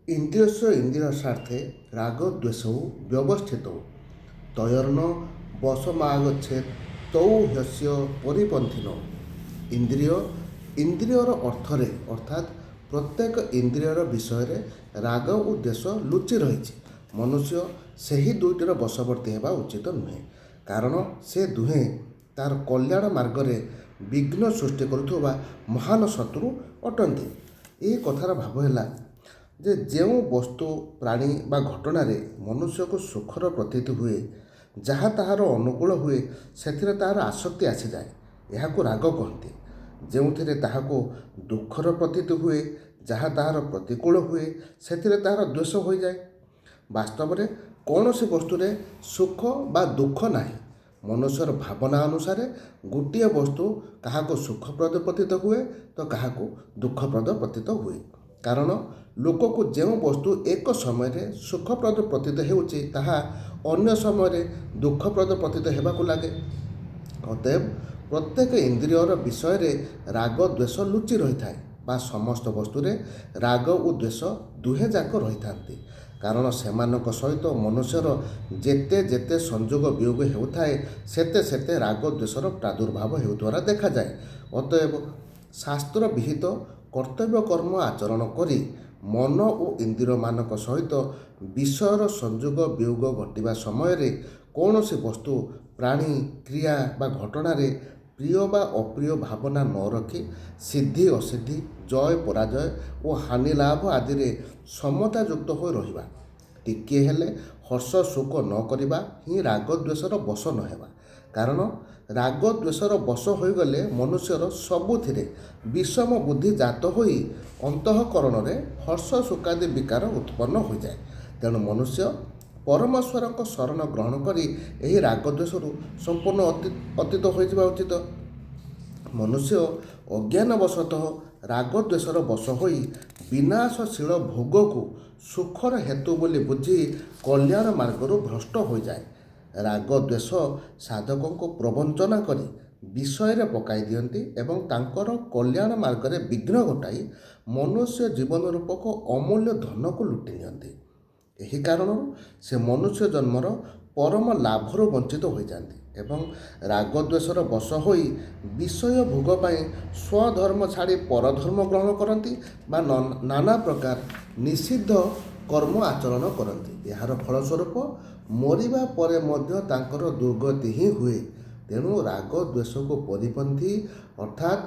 ইন্দ্রিয়স্য ইন্দ্রিয় স্বার্থে রাগ দ্বেষৌ ব্যবস্থিত তয়র্ণ বশমাগচ্ছেদ তৌ হ্যস্য পরিপন্থীন। ଇନ୍ଦ୍ରିୟ ଇନ୍ଦ୍ରିୟର ଅର୍ଥରେ ଅର୍ଥାତ୍ ପ୍ରତ୍ୟେକ ଇନ୍ଦ୍ରିୟର ବିଷୟରେ ରାଗ ଓ ଦ୍ୱେଷ ଲୁଚି ରହିଛି। ମନୁଷ୍ୟ ସେହି ଦୁଇଟିର ବଶବର୍ତ୍ତୀ ହେବା ଉଚିତ ନୁହେଁ, କାରଣ ସେ ଦୁହେଁ ତାର କଲ୍ୟାଣ ମାର୍ଗରେ ବିଘ୍ନ ସୃଷ୍ଟି କରୁଥିବା ମହାନ ଶତ୍ରୁ ଅଟନ୍ତି। ଏହି କଥାର ଭାବ ହେଲା ଯେ ଯେଉଁ ବସ୍ତୁ ପ୍ରାଣୀ ବା ଘଟଣାରେ ମନୁଷ୍ୟକୁ ସୁଖର ପ୍ରତୀତ ହୁଏ, ଯାହା ତାହାର ଅନୁକୂଳ ହୁଏ, ସେଥିରେ ତାହାର ଆସକ୍ତି ଆସିଯାଏ, ଏହାକୁ ରାଗ କହନ୍ତି। ଯେଉଁଥିରେ ତାହାକୁ ଦୁଃଖର ପ୍ରତୀତ ହୁଏ, ଯାହା ତାହାର ପ୍ରତିକୂଳ ହୁଏ, ସେଥିରେ ତାହାର ଦ୍ୱେଷ ହୋଇଯାଏ। ବାସ୍ତବରେ କୌଣସି ବସ୍ତୁରେ ସୁଖ ବା ଦୁଃଖ ନାହିଁ। ମନୁଷ୍ୟର ଭାବନା ଅନୁସାରେ ଗୋଟିଏ ବସ୍ତୁ କାହାକୁ ସୁଖପ୍ରଦ ପ୍ରତୀତ ହୁଏ ତ କାହାକୁ ଦୁଃଖପ୍ରଦ ପ୍ରତୀତ ହୁଏ। କାରଣ ଲୋକକୁ ଯେଉଁ ବସ୍ତୁ ଏକ ସମୟରେ ସୁଖପ୍ରଦ ପ୍ରତୀତ ହେଉଛି, ତାହା ଅନ୍ୟ ସମୟରେ ଦୁଃଖପ୍ରଦ ପ୍ରତୀତ ହେବାକୁ ଲାଗେ। ଅତଏବ ପ୍ରତ୍ୟେକ ଇନ୍ଦ୍ରିୟର ବିଷୟରେ ରାଗ ଦ୍ୱେଷ ଲୁଚି ରହିଥାଏ, ବା ସମସ୍ତ ବସ୍ତୁରେ ରାଗ ଓ ଦ୍ୱେଷ ଦୁହେଁ ଯାକ ରହିଥାନ୍ତି। କାରଣ ସେମାନଙ୍କ ସହିତ ମନୁଷ୍ୟର ଯେତେ ଯେତେ ସଂଯୋଗ ବିୟୋଗ ହେଉଥାଏ, ସେତେ ସେତେ ରାଗ ଦ୍ୱେଷର ପ୍ରାଦୁର୍ଭାବ ହେଉଥିବାର ଦେଖାଯାଏ। ଅତଏବ ଶାସ୍ତ୍ର ବିହିତ କର୍ତ୍ତବ୍ୟ କର୍ମ ଆଚରଣ କରି ମନ ଓ ଇନ୍ଦ୍ରିୟମାନଙ୍କ ସହିତ ବିଷୟର ସଂଯୋଗ ବିୟୋଗ ଘଟିବା ସମୟରେ କୌଣସି ବସ୍ତୁ, ପ୍ରାଣୀ, କ୍ରିୟା ବା ଘଟଣାରେ ପ୍ରିୟ ବା ଅପ୍ରିୟ ଭାବନା ନ ରଖି ସିଦ୍ଧି ଅସିଦ୍ଧି, ଜୟ ପରାଜୟ ଓ ହାନି ଲାଭ ଆଦିରେ ସମତାଯୁକ୍ତ ହୋଇ ରହିବା, ଟିକିଏ ହେଲେ ହର୍ଷ ଶୋକ ନ କରିବା ହିଁ ରାଗ ଦ୍ୱେଷର ବଶ ନ ହେବା। କାରଣ ରାଗ ଦ୍ୱେଷର ବଶ ହୋଇଗଲେ ମନୁଷ୍ୟର ସବୁଥିରେ ବିଷମ ବୁଦ୍ଧି ଜାତ ହୋଇ ଅନ୍ତଃକରଣରେ ହର୍ଷ ଶୋକାଦି ବିକାର ଉତ୍ପନ୍ନ ହୋଇଯାଏ। ତେଣୁ ମନୁଷ୍ୟ ପରମେଶ୍ୱରଙ୍କ ଶରଣ ଗ୍ରହଣ କରି ଏହି ରାଗ ଦ୍ୱେଷରୁ ସମ୍ପୂର୍ଣ୍ଣ ଅତୀତ ହୋଇଯିବା ଉଚିତ। ମନୁଷ୍ୟ ଅଜ୍ଞାନବଶତଃ ରାଗ ଦ୍ୱେଷର ବଶ ହୋଇ ବିନାଶଶୀଳ ଭୋଗକୁ ସୁଖର ହେତୁ ବୋଲି ବୁଝି କଲ୍ୟାଣ ମାର୍ଗରୁ ଭ୍ରଷ୍ଟ ହୋଇଯାଏ। ରାଗ ଦ୍ୱେଷ ସାଧକଙ୍କୁ ପ୍ରବଞ୍ଚନା କରି ବିଷୟରେ ପକାଇ ଦିଅନ୍ତି ଏବଂ ତାଙ୍କର କଲ୍ୟାଣ ମାର୍ଗରେ ବିଘ୍ନ ଘଟାଇ ମନୁଷ୍ୟ ଜୀବନ ରୂପକ ଅମୂଲ୍ୟ ଧନକୁ ଲୁଟି ନିଅନ୍ତି। ଏହି କାରଣରୁ ସେ ମନୁଷ୍ୟ ଜନ୍ମର ପରମ ଲାଭରୁ ବଞ୍ଚିତ ହୋଇଯାନ୍ତି ଏବଂ ରାଗ ଦ୍ୱେଷର ବଶ ହୋଇ ବିଷୟ ଭୋଗ ପାଇଁ ସ୍ୱଧର୍ମ ଛାଡ଼ି ପରଧର୍ମ ଗ୍ରହଣ କରନ୍ତି ବା ନାନା ପ୍ରକାର ନିଷିଦ୍ଧ କର୍ମ ଆଚରଣ କରନ୍ତି। ଏହାର ଫଳସ୍ୱରୂପ ମରିବା ପରେ ମଧ୍ୟ ତାଙ୍କର ଦୁର୍ଗତି ହିଁ ହୁଏ। ତେଣୁ ରାଗ ଦ୍ୱେଷକୁ ପରିପନ୍ଥୀ ଅର୍ଥାତ୍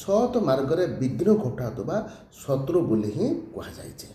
ସତ୍ ମାର୍ଗରେ ବିଘ୍ନ ଘଟାଉଥିବା ଶତ୍ରୁ ବୋଲି ହିଁ କୁହାଯାଇଛି।